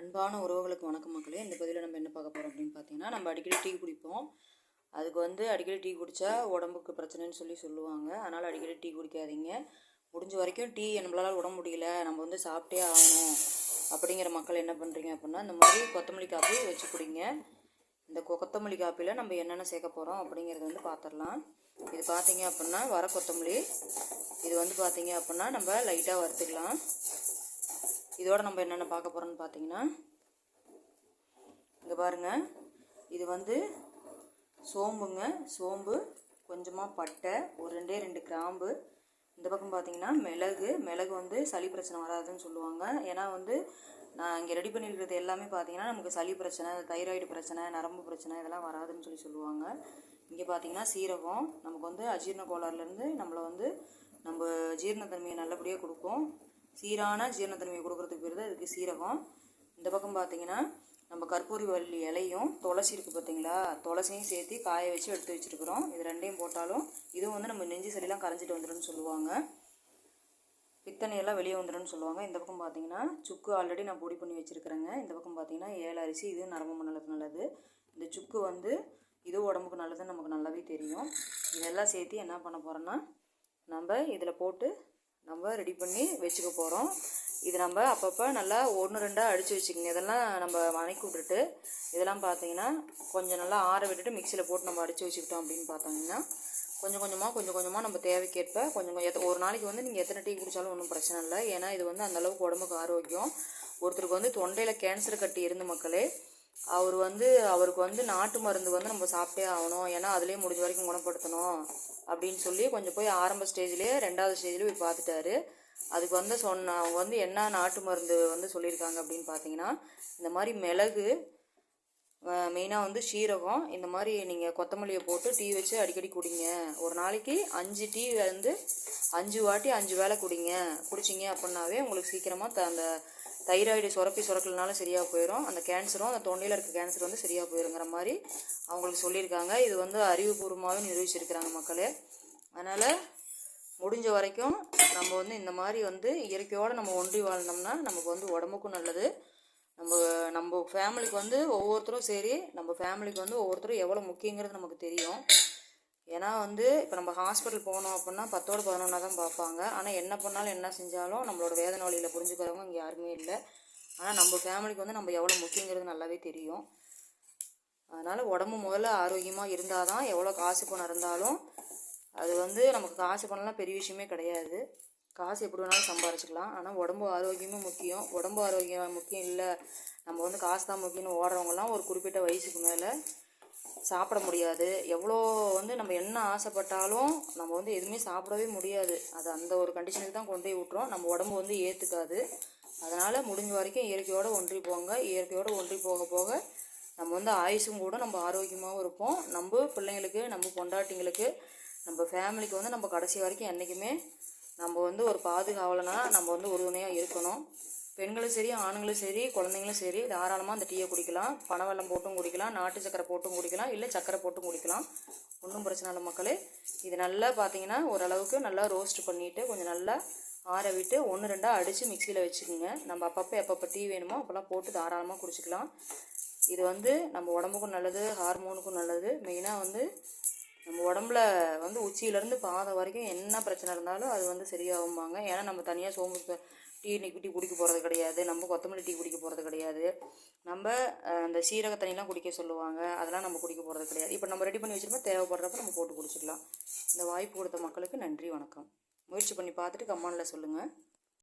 அன்பான உறவுகளுக்கு வணக்கம் மக்களே. இந்த பதிவில் நம்ம என்ன பார்க்க போகிறோம் அப்படின்னு பார்த்தீங்கன்னா, நம்ம அடிக்கடி டீ குடிப்போம். அதுக்கு அடிக்கடி டீ குடித்தா உடம்புக்கு பிரச்சனைன்னு சொல்லுவாங்க. அதனால் அடிக்கடி டீ குடிக்காதீங்க. முடிஞ்ச வரைக்கும் டீ நம்மளால் விட முடியல, நம்ம சாப்பிட்டே ஆகணும் அப்படிங்கிற மக்கள் என்ன பண்ணுறீங்க அப்படின்னா, இந்த மாதிரி கொத்தமல்லி காப்பி வச்சு குடிங்க. இந்த கொத்தமல்லி காப்பியில் நம்ம என்னென்ன சேர்க்க போகிறோம் அப்படிங்கிறது பார்த்துடலாம். இது பார்த்தீங்க அப்படின்னா வர கொத்தமல்லி. இது பார்த்தீங்க அப்படின்னா நம்ம லைட்டாக வறுத்துக்கலாம். இதோட நம்ம என்னென்ன பார்க்க போகிறோம்னு பார்த்தீங்கன்னா, இங்கே பாருங்கள், இது சோம்புங்க. சோம்பு, கொஞ்சமாக பட்டை, ஒரு 2 கிராம்பு. இந்த பக்கம் பார்த்தீங்கன்னா மிளகு சளி பிரச்சனை வராதுன்னு சொல்லுவாங்க. ஏன்னா நான் இங்கே ரெடி பண்ணியிருக்கிறது எல்லாமே பார்த்தீங்கன்னா நமக்கு சளி பிரச்சனை, தைராய்டு பிரச்சனை, நரம்பு பிரச்சனை இதெல்லாம் வராதுன்னு சொல்லுவாங்க. இங்கே பார்த்தீங்கன்னா சீரகம் நமக்கு அஜீரண கோளாறுலேருந்து நம்ம ஜீரணத்தன்மையை நல்லபடியாக கொடுக்கும். சீரான ஜீரணத்தன்மையை கொடுக்குறதுக்கு பேர் தான் இதுக்கு சீரகம். இந்த பக்கம் பார்த்தீங்கன்னா நம்ம கற்பூரி வள்ளி இலையும் துளசி இருக்குது பார்த்தீங்களா, துளசியும் சேர்த்து காய வச்சு எடுத்து வச்சுருக்குறோம். இது ரெண்டையும் போட்டாலும் இதுவும் நம்ம நெஞ்சு சளிலாம் கரைஞ்சிட்டு வந்துடும்னு சொல்லுவாங்க. பித்தனையெல்லாம் வெளியே வந்துடும்னு சொல்லுவாங்க. இந்த பக்கம் பார்த்தீங்கன்னா சுக்கு ஆல்ரெடி நான் பொடி பண்ணி வச்சுருக்கிறேங்க. இந்த பக்கம் பார்த்தீங்கன்னா ஏலரிசி, இது நரம்பு மண்டலத்துக்கு நல்லது. இந்த சுக்கு இது உடம்புக்கு நல்லதுன்னு நமக்கு நல்லாவே தெரியும். இதெல்லாம் சேர்த்து என்ன பண்ண போகிறோன்னா, நம்ம இதில் போட்டு நம்ம ரெடி பண்ணி வச்சுக்க போகிறோம். இது நம்ம அப்பப்போ நல்லா 1-2 அடித்து வச்சுக்கோங்க. இதெல்லாம் நம்ம வணக்கி விட்டுட்டு இதெல்லாம் பார்த்தீங்கன்னா கொஞ்சம் நல்லா ஆற விட்டுட்டு மிக்சியில் போட்டு நம்ம அடித்து வச்சுக்கிட்டோம் அப்படின்னு பார்த்தோம்னா கொஞ்சம் கொஞ்சமாக நம்ம தேவைக்கேற்ப கொஞ்சம் ஒரு நாளைக்கு நீங்கள் எத்தனை டீ குடித்தாலும் ஒன்றும் பிரச்சனை இல்லை. ஏன்னா இது அந்தளவுக்கு உடம்புக்கு ஆரோக்கியம். ஒருத்தருக்கு தொண்டையில் கேன்சர் கட்டி இருந்த மக்களே, அவருக்கு நாட்டு மருந்து நம்ம சாப்பிட்டே ஆகணும், ஏன்னா அதுலேயே முடிஞ்ச வரைக்கும் குணப்படுத்தணும் அப்படின்னு சொல்லி கொஞ்சம் போய் ஆரம்ப ஸ்டேஜ்லேயே 2வது ஸ்டேஜ்லேயே போய் பார்த்துட்டாரு. அதுக்கு அவங்க என்ன நாட்டு மருந்து சொல்லியிருக்காங்க அப்படின்னு பார்த்தீங்கன்னா, இந்த மாதிரி மிளகு, மெயினாக சீரகம், இந்த மாதிரி நீங்கள் கொத்தமல்லியை போட்டு டீ வச்சு அடிக்கடி குடிங்க. ஒரு நாளைக்கு 5 டீ 5 வாட்டி 5 வேளை குடிச்சிங்க அப்படின்னாவே உங்களுக்கு சீக்கிரமாக அந்த தைராய்டு சுரக்கலனாலும் சரியாக போயிடும். அந்த கேன்சரும், அந்த தொண்டையில் இருக்க கேன்சர் சரியாக போயிருங்கிற மாதிரி அவங்களுக்கு சொல்லியிருக்காங்க. இது அறிவுபூர்வமாகவே நிரூபிச்சிருக்கிறாங்க மக்களே. அதனால் முடிஞ்ச வரைக்கும் நம்ம இந்த மாதிரி இயற்கையோடு நம்ம ஒன்றி வாழ்ந்தோம்னா நமக்கு உடம்புக்கும் நல்லது. நம்ம ஃபேமிலிக்கு ஒவ்வொருத்தரும் சரி, நம்ம ஃபேமிலிக்கு ஒவ்வொருத்தரும் எவ்வளோ முக்கியங்கிறது நமக்கு தெரியும். ஏன்னா இப்போ நம்ம ஹாஸ்பிட்டல் போனோம் அப்படின்னா 10ஓட 11 தான் பார்ப்பாங்க. ஆனால் என்ன பண்ணாலும் என்ன செஞ்சாலும் நம்மளோட வேதனை வழியில் புரிஞ்சுக்கிறவங்க இங்கே யாருமே இல்லை. ஆனால் நம்ம ஃபேமிலிக்கு நம்ம எவ்வளோ முக்கியங்கிறது நல்லாவே தெரியும். அதனால் உடம்பு முதல்ல ஆரோக்கியமாக இருந்தால் தான் எவ்வளோ காசு பணம் இருந்தாலும் அது நமக்கு காசு பணம்லாம் பெரிய விஷயமே கிடையாது. காசு எப்படி வேணாலும் சம்பாரிச்சிக்கலாம். ஆனால் உடம்பு ஆரோக்கியமும் முக்கியம். உடம்பு ஆரோக்கியம் முக்கியம் இல்லை, நம்ம காசு தான் முக்கியம்னு ஓடுறவங்கலாம் ஒரு குறிப்பிட்ட வயசுக்கு மேலே சாப்பிட முடியாது. எவ்வளோ நம்ம என்ன ஆசைப்பட்டாலும் நம்ம எதுவுமே சாப்பிடவே முடியாது. அது அந்த ஒரு கண்டிஷனுக்கு தான் கொண்டு போய் விட்டுரும். நம்ம உடம்பு ஏற்றுக்காது. அதனால் முடிஞ்ச வரைக்கும் இயற்கையோடு ஒன்றி போங்க. இயற்கையோடு ஒன்றி போக போக நம்ம ஆயுசும் கூட நம்ம ஆரோக்கியமாகவும் இருப்போம். நம்ம பிள்ளைங்களுக்கு, நம்ம பொண்டாட்டிங்களுக்கு, நம்ம ஃபேமிலிக்கு நம்ம கடைசி வரைக்கும் என்றைக்குமே நம்ம ஒரு பாதுகாவலனா நம்ம உறுதுணையாக இருக்கணும். பெண்களும் சரி, ஆணுங்களும் சரி, குழந்தைங்களும் சரி தாராளமாக அந்த டீயை குடிக்கலாம். பனவெல்லம் போட்டும் குடிக்கலாம், நாட்டு சக்கரை போட்டும் குடிக்கலாம், இல்லை சக்கரை போட்டும் குடிக்கலாம். ஒன்றும் பிரச்சனை இல்லை மக்களே. இது நல்லா பார்த்தீங்கன்னா ஓரளவுக்கு நல்லா ரோஸ்ட் பண்ணிவிட்டு கொஞ்சம் நல்லா ஆற விட்டு 1-2 அடித்து மிக்சியில் வச்சுக்கோங்க. நம்ம எப்பப்போ டீ வேணுமோ அப்போல்லாம் போட்டு தாராளமாக குடிச்சிக்கலாம். இது நம்ம உடம்புக்கும் நல்லது, ஹார்மோனுக்கும் நல்லது. மெயினாக நம்ம உடம்புல உச்சியிலேருந்து பாதம் வரைக்கும் என்ன பிரச்சனை இருந்தாலும் அது சரியாகும்பாங்க. ஏன்னா நம்ம தனியாக சோம்பு டீ குடிக்க போகிறது கிடையாது, நம்ம கொத்தமல்லி டீ குடிக்க போகிறது கிடையாது, நம்ம அந்த சீரக தண்ணிலாம் குடிக்க சொல்லுவாங்க, அதெல்லாம் நம்ம குடிக்க போகிறது கிடையாது. இப்போ நம்ம ரெடி பண்ணி வச்சுருப்போம், தேவைப்படுறப்ப நம்ம போட்டு குடிச்சிக்கலாம். இந்த வாய்ப்பு கொடுத்த மக்களுக்கு நன்றி, வணக்கம். முயற்சி பண்ணி பார்த்துட்டு கமெண்டில் சொல்லுங்கள்.